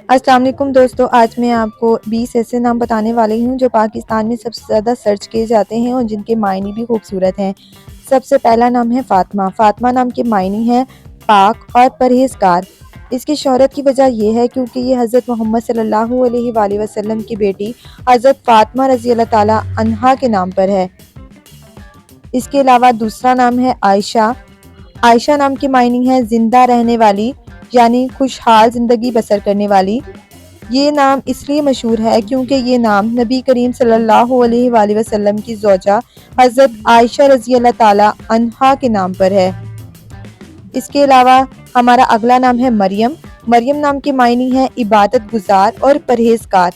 السلام علیکم دوستو، آج میں آپ کو 20 ایسے نام بتانے والی ہوں جو پاکستان میں سب سے زیادہ سرچ کیے جاتے ہیں اور جن کے معنی بھی خوبصورت ہیں۔ سب سے پہلا نام ہے فاطمہ۔ فاطمہ نام کے معنی ہے پاک اور پرہیزگار۔ اس کی شہرت کی وجہ یہ ہے کیونکہ یہ حضرت محمد صلی اللہ علیہ وآلہ وسلم کی بیٹی حضرت فاطمہ رضی اللہ تعالی عنہا کے نام پر ہے۔ اس کے علاوہ دوسرا نام ہے عائشہ۔ عائشہ نام کے معنی ہے زندہ رہنے والی، یعنی خوشحال زندگی بسر کرنے والی۔ یہ نام اس لیے مشہور ہے کیونکہ یہ نام نبی کریم صلی اللہ علیہ وآلہ وسلم کی زوجہ حضرت عائشہ رضی اللہ تعالی عنہا کے نام پر ہے۔ اس کے علاوہ ہمارا اگلا نام ہے مریم۔ مریم نام کے معنی ہے عبادت گزار اور پرہیزگار۔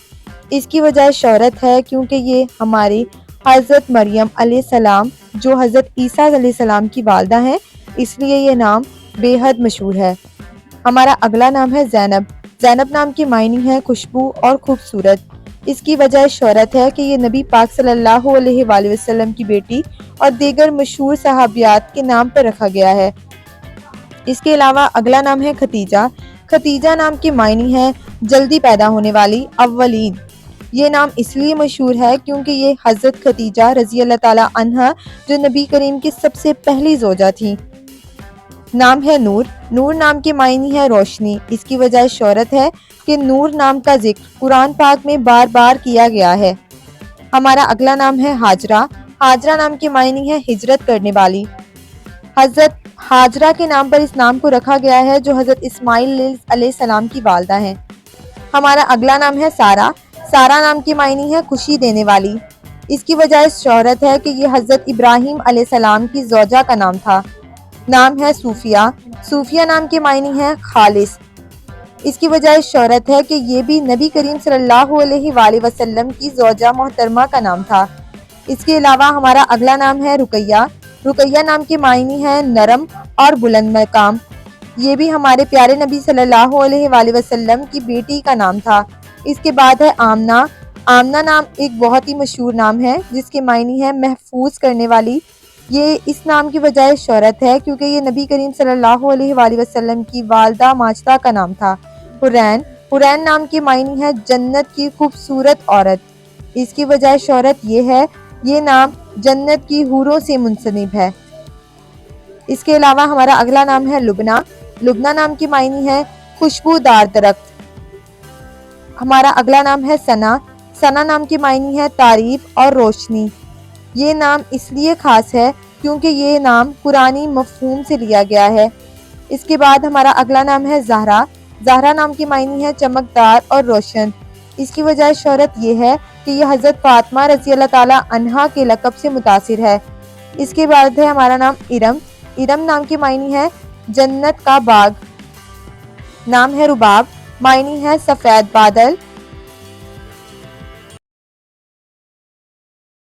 اس کی وجہ شہرت ہے کیونکہ یہ ہماری حضرت مریم علیہ السلام جو حضرت عیسیٰ علیہ السلام کی والدہ ہیں، اس لیے یہ نام بے حد مشہور ہے۔ ہمارا اگلا نام ہے زینب۔ زینب نام کی معنی ہے خوشبو اور خوبصورت۔ اس کی وجہ شہرت ہے کہ یہ نبی پاک صلی اللہ علیہ وآلہ وسلم کی بیٹی اور دیگر مشہور صحابیات کے نام پر رکھا گیا ہے۔ اس کے علاوہ اگلا نام ہے ختیجہ۔ ختیجہ نام کی معنی ہے جلدی پیدا ہونے والی، اولین۔ یہ نام اس لیے مشہور ہے کیونکہ یہ حضرت ختیجہ رضی اللہ تعالی عنہا جو نبی کریم کی سب سے پہلی زوجہ تھی۔ نام ہے نور۔ نور نام کے معنی ہے روشنی۔ اس کی وجہ شہرت ہے کہ نور نام کا ذکر قرآن پاک میں بار بار کیا گیا ہے۔ ہمارا اگلا نام ہے ہاجرہ۔ ہاجرہ نام کے معنی ہے ہجرت کرنے والی۔ حضرت ہاجرہ کے نام پر اس نام کو رکھا گیا ہے جو حضرت اسماعیل علیہ السلام کی والدہ ہیں۔ ہمارا اگلا نام ہے سارہ۔ سارہ نام کی معنی ہے خوشی دینے والی۔ اس کی وجہ شہرت ہے کہ یہ حضرت ابراہیم علیہ السلام کی زوجہ کا نام تھا۔ نام ہے صوفیہ۔ صوفیہ نام کے معنی ہے خالص۔ اس کی وجہ شہرت ہے کہ یہ بھی نبی کریم صلی اللہ علیہ وآلہ وسلم کی زوجہ محترمہ کا نام تھا۔ اس کے علاوہ ہمارا اگلا نام ہے رقیہ۔ رقیہ نام کے معنی ہے نرم اور بلند مقام۔ یہ بھی ہمارے پیارے نبی صلی اللہ علیہ وآلہ وسلم کی بیٹی کا نام تھا۔ اس کے بعد ہے آمنہ۔ آمنہ نام ایک بہت ہی مشہور نام ہے جس کے معنی ہے محفوظ کرنے والی۔ یہ اس نام کی وجہ شہرت ہے کیونکہ یہ نبی کریم صلی اللہ علیہ وآلہ وسلم کی والدہ ماجدہ کا نام تھا۔ حرین۔ حرین نام کے معنی ہے جنت کی خوبصورت عورت۔ اس کی وجہ شہرت یہ ہے یہ نام جنت کی حوروں سے منسلب ہے۔ اس کے علاوہ ہمارا اگلا نام ہے لبنہ۔ لبنہ نام کی معنی ہے خوشبودار درخت۔ ہمارا اگلا نام ہے ثنا۔ ثنا نام کی معنی ہے تعریف اور روشنی۔ یہ نام اس لیے خاص ہے کیونکہ یہ نام قرآنی مفہوم سے لیا گیا ہے۔ اس کے بعد ہمارا اگلا نام ہے زہرا۔ زہرا نام کی معنی ہے چمکدار اور روشن۔ اس کی وجہ شہرت یہ ہے کہ یہ حضرت فاطمہ رضی اللہ تعالی عنہا کے لقب سے متاثر ہے۔ اس کے بعد ہے ہمارا نام ارم۔ ارم نام کی معنی ہے جنت کا باغ۔ نام ہے رباب۔ معنی ہے سفید بادل۔